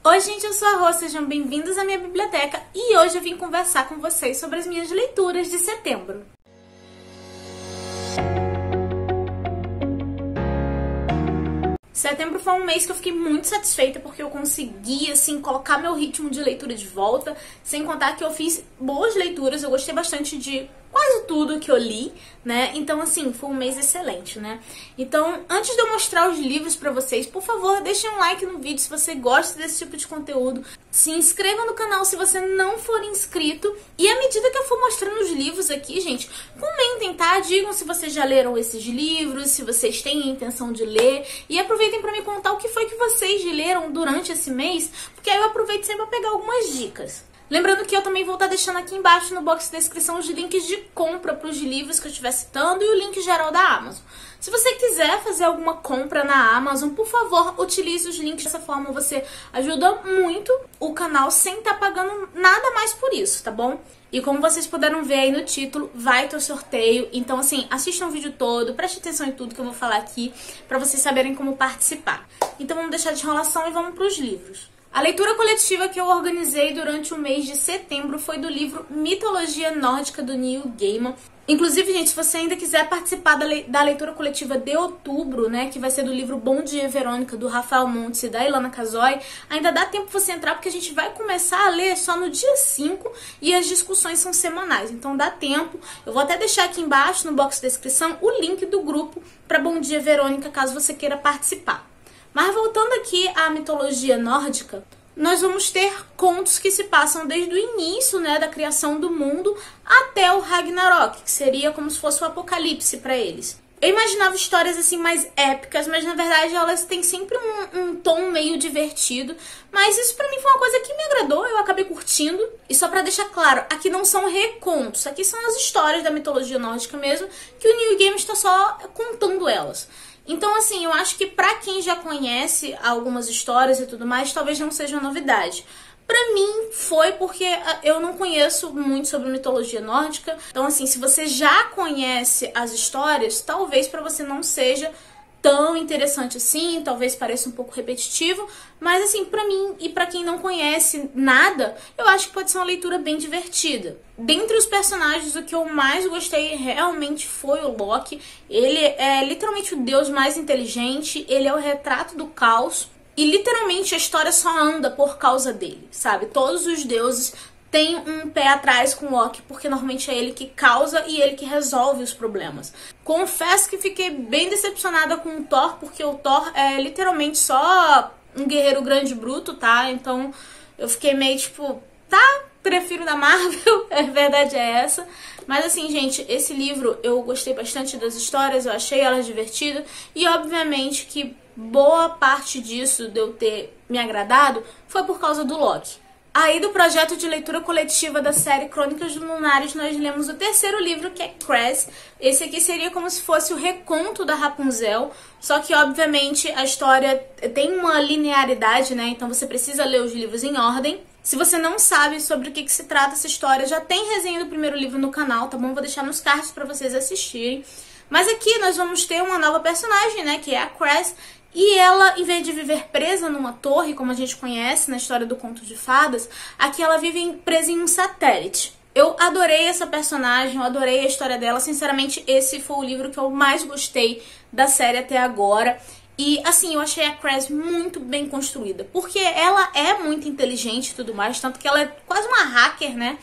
Oi gente, eu sou a Rô, sejam bem-vindos à minha biblioteca e hoje eu vim conversar com vocês sobre as minhas leituras de setembro. Setembro foi um mês que eu fiquei muito satisfeita porque eu consegui, assim, colocar meu ritmo de leitura de volta, sem contar que eu fiz boas leituras, eu gostei bastante de quase tudo que eu li, né? Então, assim, foi um mês excelente, né? Então, antes de eu mostrar os livros pra vocês, por favor, deixem um like no vídeo se você gosta desse tipo de conteúdo. Se inscreva no canal se você não for inscrito. E à medida que eu for mostrando os livros aqui, gente, comentem, tá? Digam se vocês já leram esses livros, se vocês têm a intenção de ler. E aproveitem pra me contar o que foi que vocês leram durante esse mês, porque aí eu aproveito sempre pra pegar algumas dicas. Lembrando que eu também vou estar deixando aqui embaixo no box de descrição os links de compra para os livros que eu estiver citando e o link geral da Amazon. Se você quiser fazer alguma compra na Amazon, por favor, utilize os links. Dessa forma você ajuda muito o canal sem estar pagando nada mais por isso, tá bom? E como vocês puderam ver aí no título, vai ter o sorteio. Então, assim, assistam o vídeo todo, preste atenção em tudo que eu vou falar aqui para vocês saberem como participar. Então vamos deixar de enrolação e vamos para os livros. A leitura coletiva que eu organizei durante o mês de setembro foi do livro Mitologia Nórdica, do Neil Gaiman. Inclusive, gente, se você ainda quiser participar da leitura coletiva de outubro, né, que vai ser do livro Bom Dia, Verônica, do Rafael Montes e da Ilana Casoy, ainda dá tempo você entrar, porque a gente vai começar a ler só no dia 5 e as discussões são semanais, então dá tempo. Eu vou até deixar aqui embaixo, no box de descrição, o link do grupo para Bom Dia, Verônica, caso você queira participar. Mas voltando aqui à mitologia nórdica, nós vamos ter contos que se passam desde o início, né, da criação do mundo até o Ragnarok, que seria como se fosse o apocalipse para eles. Eu imaginava histórias assim mais épicas, mas na verdade elas têm sempre um tom meio divertido. Mas isso pra mim foi uma coisa que me agradou, eu acabei curtindo. E só pra deixar claro, aqui não são recontos, aqui são as histórias da mitologia nórdica mesmo, que o Neil Gaiman está só contando elas. Então, assim, eu acho que pra quem já conhece algumas histórias e tudo mais, talvez não seja uma novidade. Pra mim, foi porque eu não conheço muito sobre mitologia nórdica. Então, assim, se você já conhece as histórias, talvez pra você não seja tão interessante assim, talvez pareça um pouco repetitivo, mas assim, pra mim e pra quem não conhece nada, eu acho que pode ser uma leitura bem divertida. Dentre os personagens, o que eu mais gostei realmente foi o Loki. Ele é literalmente o deus mais inteligente, ele é o retrato do caos, e literalmente a história só anda por causa dele, sabe? Todos os deuses tem um pé atrás com o Loki, porque normalmente é ele que causa e ele que resolve os problemas. Confesso que fiquei bem decepcionada com o Thor, porque o Thor é literalmente só um guerreiro grande e bruto, tá? Então eu fiquei meio tipo, tá, prefiro da Marvel, a verdade é essa. Mas assim, gente, esse livro eu gostei bastante das histórias, eu achei elas divertidas e obviamente que boa parte disso de eu ter me agradado foi por causa do Loki. Aí do projeto de leitura coletiva da série Crônicas dos Lunares, nós lemos o terceiro livro, que é Cress. Esse aqui seria como se fosse o reconto da Rapunzel, só que obviamente a história tem uma linearidade, né? Então você precisa ler os livros em ordem. Se você não sabe sobre o que se trata essa história, já tem resenha do primeiro livro no canal, tá bom? Vou deixar nos cards pra vocês assistirem. Mas aqui nós vamos ter uma nova personagem, né? Que é a Cress. E ela, em vez de viver presa numa torre, como a gente conhece na história do Conto de Fadas, aqui ela vive presa em um satélite. Eu adorei essa personagem, eu adorei a história dela. Sinceramente, esse foi o livro que eu mais gostei da série até agora. E, assim, eu achei a Cress muito bem construída, porque ela é muito inteligente e tudo mais, tanto que ela é quase uma hacker, né?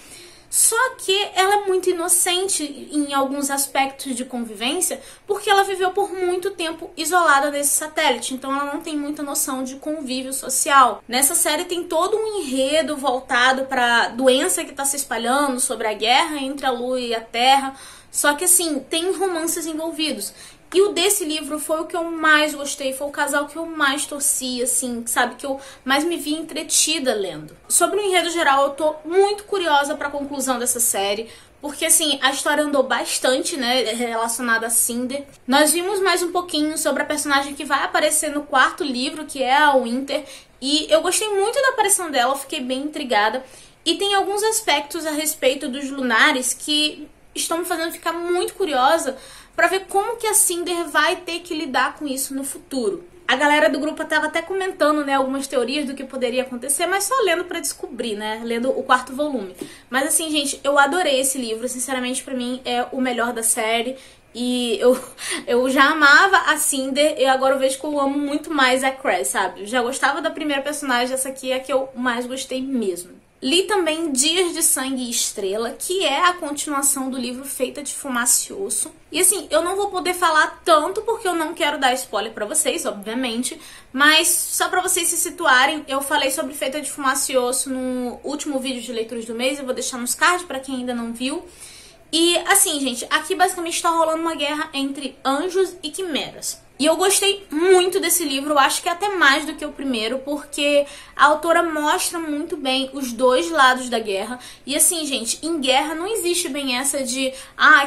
Só que ela é muito inocente em alguns aspectos de convivência, porque ela viveu por muito tempo isolada nesse satélite, então ela não tem muita noção de convívio social. Nessa série tem todo um enredo voltado para a doença que está se espalhando, sobre a guerra entre a Lua e a Terra, só que assim, tem romances envolvidos. E o desse livro foi o que eu mais gostei, foi o casal que eu mais torci, assim, sabe? Que eu mais me vi entretida lendo. Sobre o enredo geral, eu tô muito curiosa pra conclusão dessa série, porque, assim, a história andou bastante, né, relacionada a Cinder. Nós vimos mais um pouquinho sobre a personagem que vai aparecer no quarto livro, que é a Winter, e eu gostei muito da aparição dela, fiquei bem intrigada. E tem alguns aspectos a respeito dos lunares que estão me fazendo ficar muito curiosa para ver como que a Cinder vai ter que lidar com isso no futuro. A galera do grupo tava até comentando, né, algumas teorias do que poderia acontecer, mas só lendo pra descobrir, né, lendo o 4º volume. Mas assim, gente, eu adorei esse livro, sinceramente pra mim é o melhor da série. E eu já amava a Cinder e agora eu vejo que eu amo muito mais a Cress, sabe? Eu já gostava da primeira personagem, essa aqui é a que eu mais gostei mesmo. Li também Dias de Sangue e Estrela, que é a continuação do livro Feita de Fumaça e Osso. E assim, eu não vou poder falar tanto porque eu não quero dar spoiler pra vocês, obviamente. Mas só pra vocês se situarem, eu falei sobre Feita de Fumaça e Osso no último vídeo de leituras do mês. Eu vou deixar nos cards pra quem ainda não viu. E assim, gente, aqui basicamente tá rolando uma guerra entre anjos e quimeras. E eu gostei muito desse livro, acho que até mais do que o primeiro, porque a autora mostra muito bem os dois lados da guerra. E assim, gente, em guerra não existe bem essa de,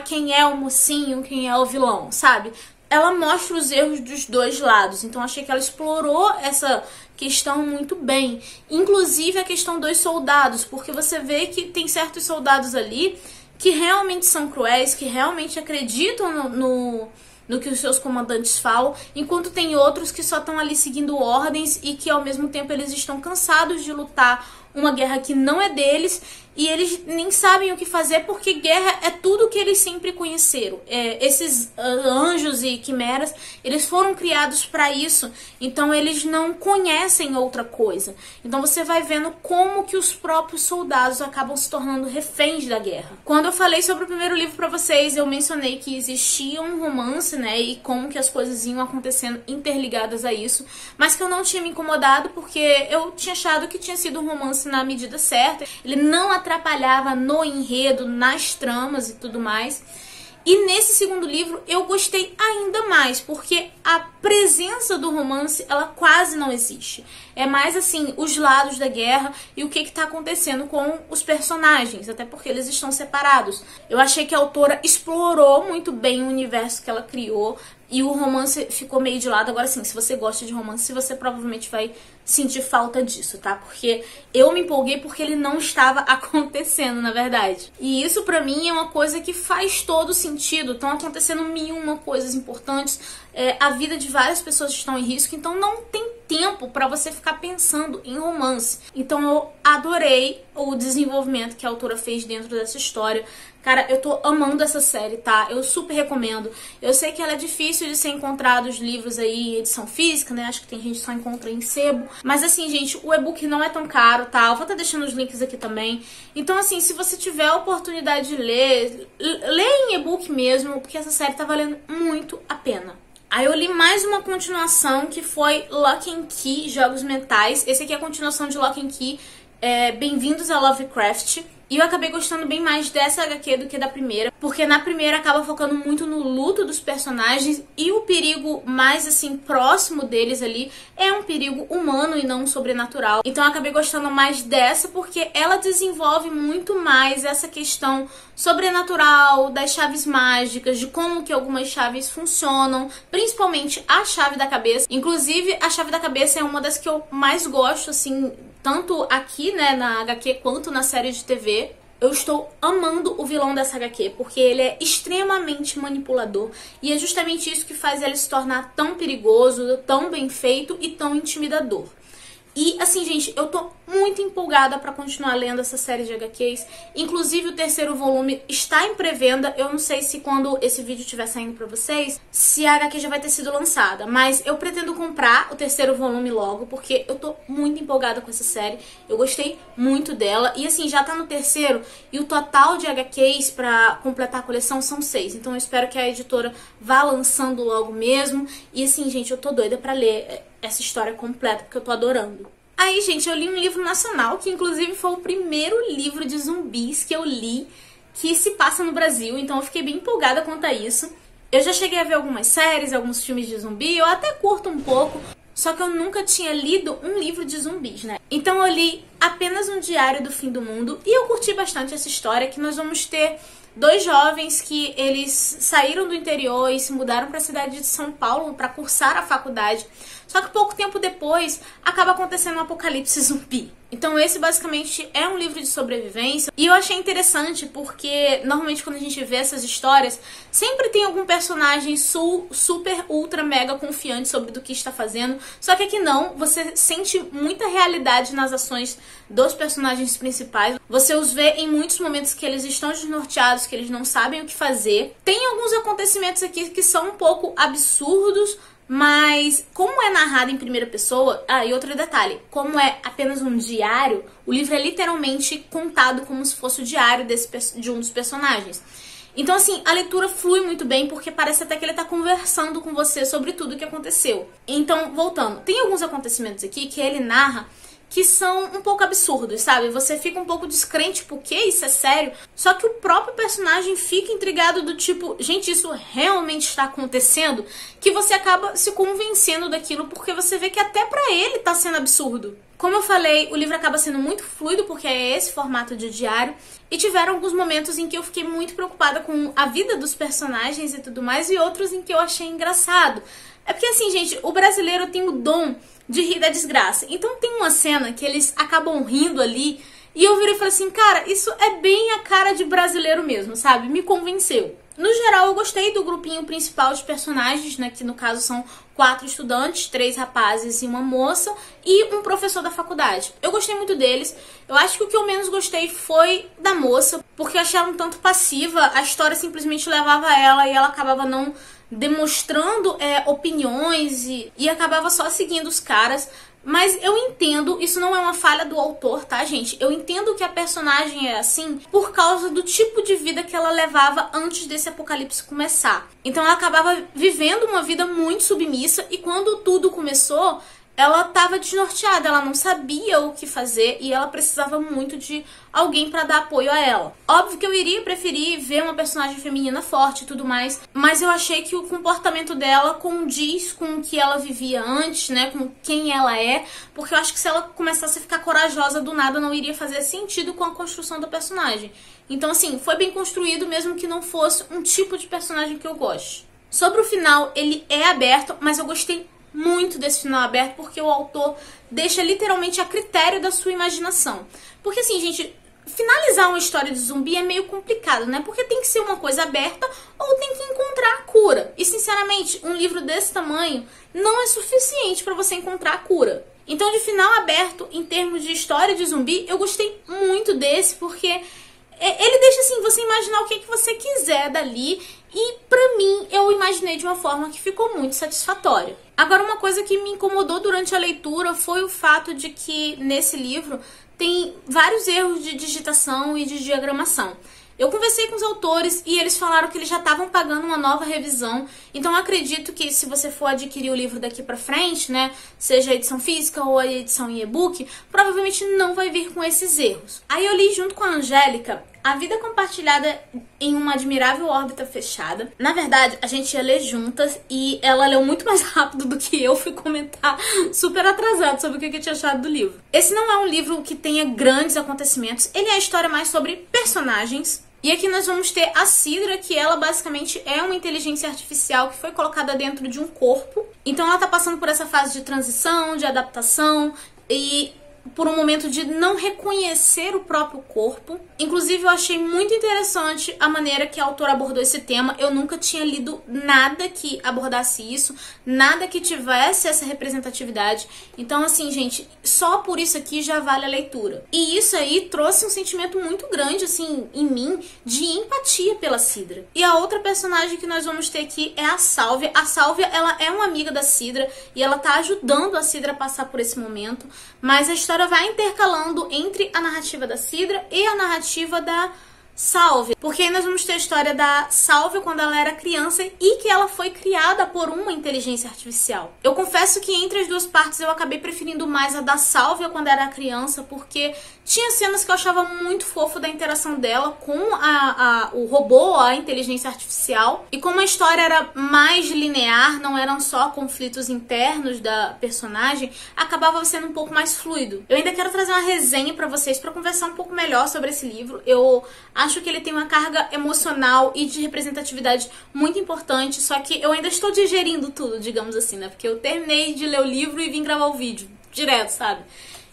quem é o mocinho, quem é o vilão, sabe? Ela mostra os erros dos dois lados, então achei que ela explorou essa questão muito bem. Inclusive a questão dos soldados, porque você vê que tem certos soldados ali que realmente são cruéis, que realmente acreditam no que os seus comandantes falam, enquanto tem outros que só estão ali seguindo ordens e que ao mesmo tempo eles estão cansados de lutar uma guerra que não é deles e eles nem sabem o que fazer porque guerra é tudo que eles sempre conheceram. Esses anjos e quimeras, eles foram criados para isso, então eles não conhecem outra coisa. Então você vai vendo como que os próprios soldados acabam se tornando reféns da guerra. Quando eu falei sobre o primeiro livro para vocês, eu mencionei que existia um romance, né, e como que as coisas iam acontecendo interligadas a isso, mas que eu não tinha me incomodado porque eu tinha achado que tinha sido um romance na medida certa. Ele não atrapalhava no enredo, nas tramas e tudo mais. E nesse segundo livro eu gostei ainda mais, porque a presença do romance, ela quase não existe. É mais assim, os lados da guerra e o que está acontecendo com os personagens, até porque eles estão separados. Eu achei que a autora explorou muito bem o universo que ela criou e o romance ficou meio de lado. Agora sim, se você gosta de romance, você provavelmente vai sentir falta disso, tá? Porque eu me empolguei porque ele não estava acontecendo, na verdade. E isso pra mim é uma coisa que faz todo sentido. Estão acontecendo mil e uma coisas importantes. A vida de várias pessoas estão em risco, então não tem tempo pra você ficar pensando em romance. Então eu adorei o desenvolvimento que a autora fez dentro dessa história. Cara, eu tô amando essa série, tá? Eu super recomendo. Eu sei que ela é difícil de ser encontrado os livros aí em edição física, né? Acho que tem gente que só encontra em sebo. Mas assim, gente, o e-book não é tão caro, tá? Eu vou estar deixando os links aqui também. Então assim, se você tiver a oportunidade de ler, lê em e-book mesmo, porque essa série tá valendo muito a pena. Aí eu li mais uma continuação que foi Lock and Key, Jogos Mentais. Esse aqui é a continuação de Lock and Key, Bem-vindos a Lovecraft. E eu acabei gostando bem mais dessa HQ do que da primeira, porque na primeira acaba focando muito no luto dos personagens e o perigo mais, assim, próximo deles ali é um perigo humano e não sobrenatural. Então eu acabei gostando mais dessa porque ela desenvolve muito mais essa questão sobrenatural, das chaves mágicas, de como que algumas chaves funcionam, principalmente a chave da cabeça. Inclusive, a chave da cabeça é uma das que eu mais gosto, assim, tanto aqui, né, na HQ, quanto na série de TV. Eu estou amando o vilão dessa HQ, porque ele é extremamente manipulador. E é justamente isso que faz ele se tornar tão perigoso, tão bem feito e tão intimidador. E assim, gente, eu tô muito empolgada pra continuar lendo essa série de HQs. Inclusive o terceiro volume está em pré-venda. Eu não sei se quando esse vídeo estiver saindo pra vocês, se a HQ já vai ter sido lançada. Mas eu pretendo comprar o terceiro volume logo, porque eu tô muito empolgada com essa série. Eu gostei muito dela. E assim, já tá no terceiro. E o total de HQs pra completar a coleção são 6. Então eu espero que a editora vá lançando logo mesmo. E assim, gente, eu tô doida pra ler essa história completa, porque eu tô adorando. Aí, gente, eu li um livro nacional, que inclusive foi o primeiro livro de zumbis que eu li, que se passa no Brasil, então eu fiquei bem empolgada quanto a isso. Eu já cheguei a ver algumas séries, alguns filmes de zumbi, eu até curto um pouco, só que eu nunca tinha lido um livro de zumbis, né? Então eu li apenas um Diário do Fim do Mundo, e eu curti bastante essa história, que nós vamos ter 2 jovens que eles saíram do interior e se mudaram para a cidade de São Paulo para cursar a faculdade. Só que pouco tempo depois acaba acontecendo um apocalipse zumbi. Então esse basicamente é um livro de sobrevivência. E eu achei interessante porque normalmente quando a gente vê essas histórias, sempre tem algum personagem super, ultra, mega confiante sobre do que está fazendo. Só que aqui não, você sente muita realidade nas ações dos personagens principais. Você os vê em muitos momentos que eles estão desnorteados, que eles não sabem o que fazer. Tem alguns acontecimentos aqui que são um pouco absurdos, mas como é narrado em primeira pessoa... Ah, e outro detalhe, como é apenas um diário, o livro é literalmente contado como se fosse o diário de um dos personagens. Então, assim, a leitura flui muito bem, porque parece até que ele tá conversando com você sobre tudo o que aconteceu. Então, voltando, tem alguns acontecimentos aqui que ele narra que são um pouco absurdos, sabe? Você fica um pouco descrente, porque isso é sério, só que o próprio personagem fica intrigado do tipo, gente, isso realmente está acontecendo, que você acaba se convencendo daquilo, porque você vê que até pra ele tá sendo absurdo. Como eu falei, o livro acaba sendo muito fluido, porque é esse formato de diário, e tiveram alguns momentos em que eu fiquei muito preocupada com a vida dos personagens e tudo mais, e outros em que eu achei engraçado. É porque assim, gente, o brasileiro tem o dom de rir da desgraça. Então tem uma cena que eles acabam rindo ali, e eu virei e falei assim, cara, isso é bem a cara de brasileiro mesmo, sabe? Me convenceu. No geral, eu gostei do grupinho principal de personagens, né, que no caso são 4 estudantes, 3 rapazes e uma moça, e um professor da faculdade. Eu gostei muito deles. Eu acho que o que eu menos gostei foi da moça, porque eu achei ela um tanto passiva, a história simplesmente levava ela e ela acabava não demonstrando opiniões e acabava só seguindo os caras. Mas eu entendo, isso não é uma falha do autor, tá, gente? Eu entendo que a personagem é assim por causa do tipo de vida que ela levava antes desse apocalipse começar. Então ela acabava vivendo uma vida muito submissa e quando tudo começou, ela estava desnorteada, ela não sabia o que fazer e ela precisava muito de alguém para dar apoio a ela. Óbvio que eu iria preferir ver uma personagem feminina forte e tudo mais, mas eu achei que o comportamento dela condiz com o que ela vivia antes, né, com quem ela é, porque eu acho que se ela começasse a ficar corajosa do nada não iria fazer sentido com a construção do personagem. Então assim, foi bem construído mesmo que não fosse um tipo de personagem que eu goste. Sobre o final, ele é aberto, mas eu gostei muito desse final aberto porque o autor deixa literalmente a critério da sua imaginação. Porque assim, gente, finalizar uma história de zumbi é meio complicado, né? Porque tem que ser uma coisa aberta ou tem que encontrar a cura. E sinceramente, um livro desse tamanho não é suficiente para você encontrar a cura. Então, de final aberto, em termos de história de zumbi, eu gostei muito desse porque ele deixa assim, você imaginar o que você quiser dali. E pra mim, eu imaginei de uma forma que ficou muito satisfatória. Agora, uma coisa que me incomodou durante a leitura foi o fato de que nesse livro tem vários erros de digitação e de diagramação. Eu conversei com os autores e eles falaram que eles já estavam pagando uma nova revisão. Então eu acredito que se você for adquirir o livro daqui pra frente, né, seja a edição física ou a edição em e-book, provavelmente não vai vir com esses erros. Aí eu li junto com a Angélica A Vida Compartilhada em uma Admirável Órbita Fechada. Na verdade, a gente ia ler juntas e ela leu muito mais rápido do que eu fui comentar super atrasado sobre o que eu tinha achado do livro. Esse não é um livro que tenha grandes acontecimentos, ele é a história mais sobre personagens. E aqui nós vamos ter a Sidra, que ela basicamente é uma inteligência artificial que foi colocada dentro de um corpo. Então ela tá passando por essa fase de transição, de adaptação e por um momento de não reconhecer o próprio corpo. Inclusive eu achei muito interessante a maneira que a autora abordou esse tema. Eu nunca tinha lido nada que abordasse isso, nada que tivesse essa representatividade. Então assim, gente, só por isso aqui já vale a leitura. E isso aí trouxe um sentimento muito grande, assim, em mim, de empatia pela Sidra. E a outra personagem que nós vamos ter aqui é a Sálvia. A Sálvia, ela é uma amiga da Sidra e ela tá ajudando a Sidra a passar por esse momento, mas a história vai intercalando entre a narrativa da Sidra e a narrativa da Sálvia, porque aí nós vamos ter a história da Sálvia quando ela era criança e que ela foi criada por uma inteligência artificial. Eu confesso que entre as duas partes eu acabei preferindo mais a da Sálvia quando era criança, porque tinha cenas que eu achava muito fofo da interação dela com o robô, a inteligência artificial, e como a história era mais linear, não eram só conflitos internos da personagem, acabava sendo um pouco mais fluido. Eu ainda quero trazer uma resenha pra vocês pra conversar um pouco melhor sobre esse livro. Eu Acho que ele tem uma carga emocional e de representatividade muito importante, só que eu ainda estou digerindo tudo, digamos assim, né? Porque eu terminei de ler o livro e vim gravar o vídeo direto, sabe?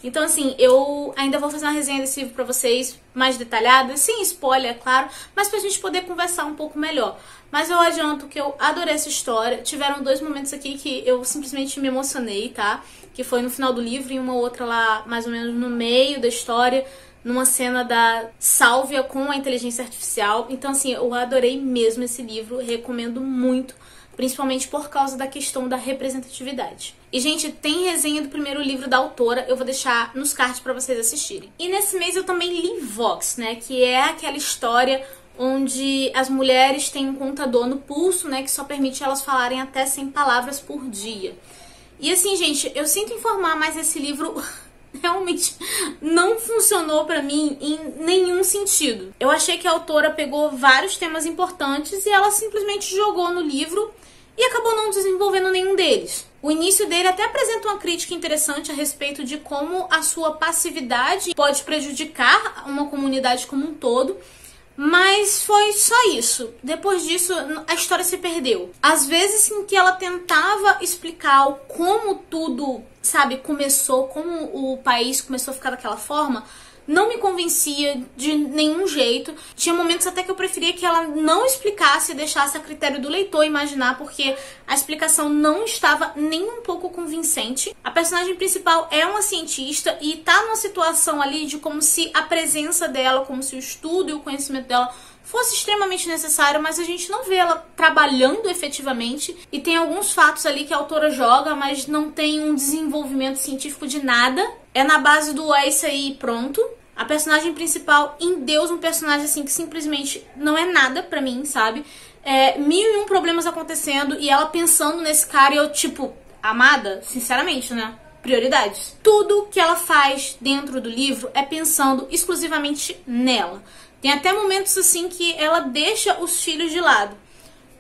Então, assim, eu ainda vou fazer uma resenha desse livro pra vocês mais detalhada, sem spoiler, é claro, mas pra gente poder conversar um pouco melhor. Mas eu adianto que eu adorei essa história. Tiveram 2 momentos aqui que eu simplesmente me emocionei, tá? Que foi no final do livro e uma outra lá, mais ou menos no meio da história, numa cena da Sálvia com a inteligência artificial. Então, assim, eu adorei mesmo esse livro, recomendo muito, principalmente por causa da questão da representatividade. E, gente, tem resenha do primeiro livro da autora, eu vou deixar nos cards pra vocês assistirem. E nesse mês eu também li Vox, né, que é aquela história onde as mulheres têm um contador no pulso, né, que só permite elas falarem até 100 palavras por dia. E assim, gente, eu sinto informar, mas esse livro realmente não funcionou pra mim em nenhum sentido. Eu achei que a autora pegou vários temas importantes e ela simplesmente jogou no livro e acabou não desenvolvendo nenhum deles. O início dele até apresenta uma crítica interessante a respeito de como a sua passividade pode prejudicar uma comunidade como um todo, mas foi só isso. Depois disso, a história se perdeu. Às vezes em que ela tentava explicar como tudo, sabe, começou, como o país começou a ficar daquela forma, não me convencia de nenhum jeito. Tinha momentos até que eu preferia que ela não explicasse e deixasse a critério do leitor imaginar, porque a explicação não estava nem um pouco convincente. A personagem principal é uma cientista e tá numa situação ali de como se a presença dela, como se o estudo e o conhecimento dela fosse extremamente necessário, mas a gente não vê ela trabalhando efetivamente. E tem alguns fatos ali que a autora joga, mas não tem um desenvolvimento científico de nada. É na base do é isso aí e pronto. A personagem principal, em Deus, um personagem assim que simplesmente não é nada pra mim, sabe? 1001 problemas acontecendo e ela pensando nesse cara e eu tipo, amada, sinceramente, né? Prioridades. Tudo que ela faz dentro do livro é pensando exclusivamente nela. Tem até momentos assim que ela deixa os filhos de lado.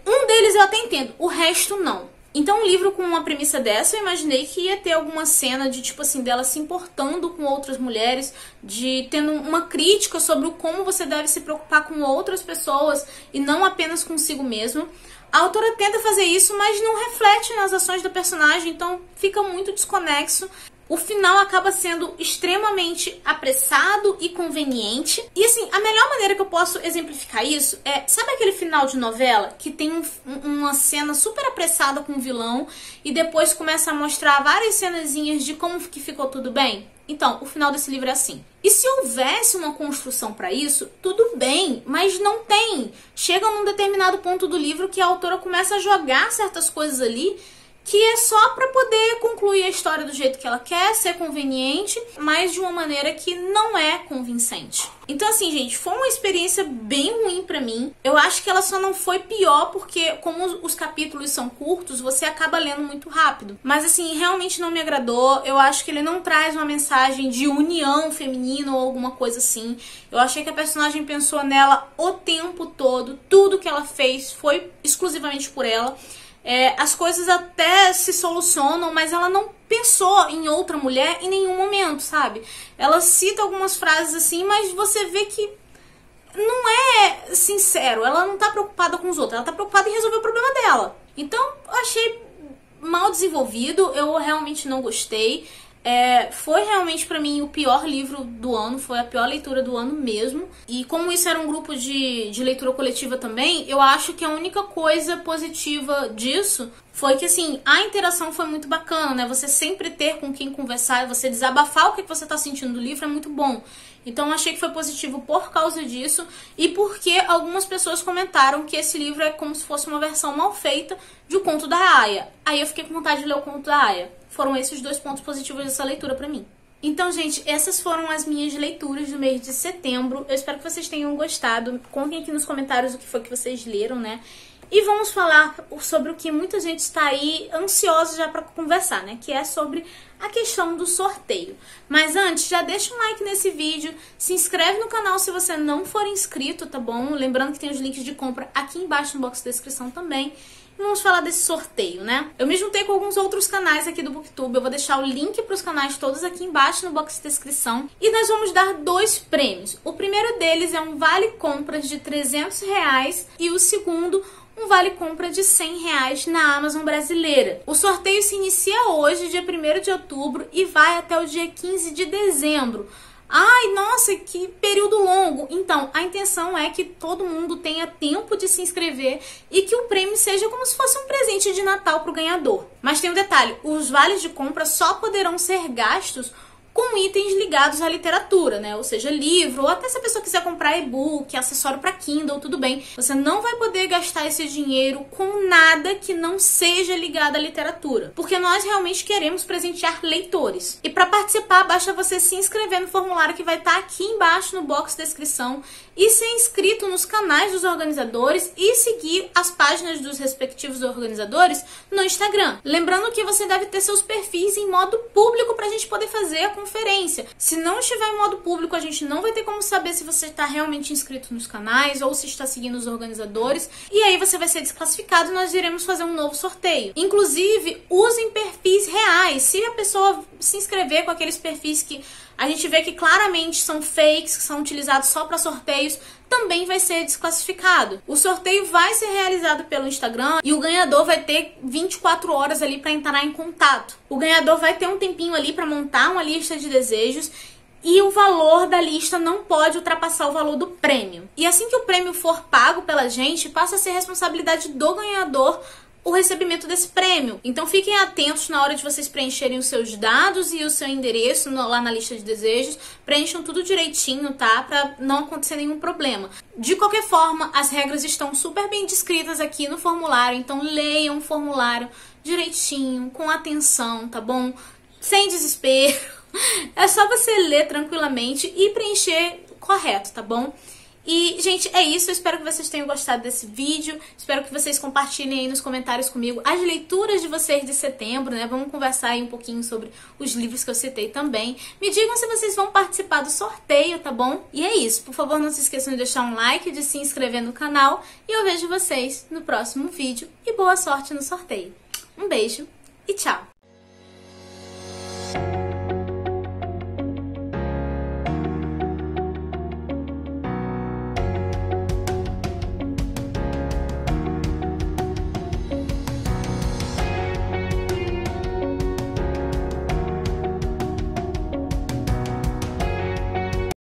Um deles eu até entendo, o resto não. Então um livro com uma premissa dessa, eu imaginei que ia ter alguma cena de tipo assim, dela se importando com outras mulheres, de tendo uma crítica sobre como você deve se preocupar com outras pessoas e não apenas consigo mesmo. A autora tenta fazer isso, mas não reflete nas ações da personagem, então fica muito desconexo. O final acaba sendo extremamente apressado e conveniente. E assim, a melhor maneira que eu posso exemplificar isso é, sabe aquele final de novela que tem uma cena super apressada com o vilão e depois começa a mostrar várias cenazinhas de como que ficou tudo bem? Então, o final desse livro é assim. E se houvesse uma construção pra isso, tudo bem, mas não tem. Chega num determinado ponto do livro que a autora começa a jogar certas coisas ali que é só pra poder concluir a história do jeito que ela quer, ser conveniente, mas de uma maneira que não é convincente. Então assim, gente, foi uma experiência bem ruim pra mim. Eu acho que ela só não foi pior porque, como os capítulos são curtos, você acaba lendo muito rápido. Mas assim, realmente não me agradou. Eu acho que ele não traz uma mensagem de união feminina ou alguma coisa assim. Eu achei que a personagem pensou nela o tempo todo. Tudo que ela fez foi exclusivamente por ela. As coisas até se solucionam, mas ela não pensou em outra mulher em nenhum momento, sabe? Ela cita algumas frases assim, mas você vê que não é sincero. Ela não tá preocupada com os outros, ela tá preocupada em resolver o problema dela. Então, eu achei mal desenvolvido, eu realmente não gostei. Foi realmente pra mim o pior livro do ano, foi a pior leitura do ano mesmo. E como isso era um grupo de leitura coletiva também, eu acho que a única coisa positiva disso foi que assim, a interação foi muito bacana, né? Você sempre ter com quem conversar, você desabafar o que você tá sentindo do livro é muito bom. Então eu achei que foi positivo por causa disso e porque algumas pessoas comentaram que esse livro é como se fosse uma versão mal feita de O Conto da Aia. Aí eu fiquei com vontade de ler O Conto da Aia. Foram esses 2 pontos positivos dessa leitura pra mim. Então, gente, essas foram as minhas leituras do mês de setembro. Eu espero que vocês tenham gostado. Contem aqui nos comentários o que foi que vocês leram, né? E vamos falar sobre o que muita gente está aí ansiosa já pra conversar, né? Que é sobre a questão do sorteio. Mas antes, já deixa um like nesse vídeo, se inscreve no canal se você não for inscrito, tá bom? Lembrando que tem os links de compra aqui embaixo no box de descrição também. e vamos falar desse sorteio, né? Eu me juntei com alguns outros canais aqui do BookTube, eu vou deixar o link para os canais todos aqui embaixo no box de descrição, e nós vamos dar 2 prêmios. O primeiro deles é um vale compras de R$300 e o segundo um vale compra de R$100 na Amazon brasileira. O sorteio se inicia hoje, dia 1º de outubro, e vai até o dia 15 de dezembro. Ai, nossa, que período longo! Então, a intenção é que todo mundo tenha tempo de se inscrever e que o prêmio seja como se fosse um presente de Natal para o ganhador. Mas tem um detalhe, os vales de compra só poderão ser gastos com itens ligados à literatura, né? Ou seja, livro, ou até se a pessoa quiser comprar e-book, acessório para Kindle, tudo bem. Você não vai poder gastar esse dinheiro com nada que não seja ligado à literatura, porque nós realmente queremos presentear leitores. E para participar, basta você se inscrever no formulário que vai estar aqui embaixo no box de descrição e ser inscrito nos canais dos organizadores e seguir as páginas dos respectivos organizadores no Instagram. Lembrando que você deve ter seus perfis em modo público para a gente poder fazer a conferência. Se não estiver em modo público, a gente não vai ter como saber se você está realmente inscrito nos canais ou se está seguindo os organizadores, e aí você vai ser desclassificado e nós iremos fazer um novo sorteio. Inclusive, usem perfis reais. Se a pessoa se inscrever com aqueles perfis que a gente vê que claramente são fakes, que são utilizados só para sorteios, também vai ser desclassificado. O sorteio vai ser realizado pelo Instagram e o ganhador vai ter 24 horas ali para entrar em contato. O ganhador vai ter um tempinho ali para montar uma lista de desejos e o valor da lista não pode ultrapassar o valor do prêmio. E assim que o prêmio for pago pela gente, passa a ser responsabilidade do ganhador o recebimento desse prêmio. Então fiquem atentos na hora de vocês preencherem os seus dados e o seu endereço lá na lista de desejos. Preencham tudo direitinho, tá? Pra não acontecer nenhum problema. De qualquer forma, as regras estão super bem descritas aqui no formulário, então leiam o formulário direitinho, com atenção, tá bom? Sem desespero. É só você ler tranquilamente e preencher correto, tá bom? E, gente, é isso. Eu espero que vocês tenham gostado desse vídeo. Espero que vocês compartilhem aí nos comentários comigo as leituras de vocês de setembro, né? Vamos conversar aí um pouquinho sobre os livros que eu citei também. Me digam se vocês vão participar do sorteio, tá bom? E é isso. Por favor, não se esqueçam de deixar um like, de se inscrever no canal. E eu vejo vocês no próximo vídeo. E boa sorte no sorteio. Um beijo e tchau!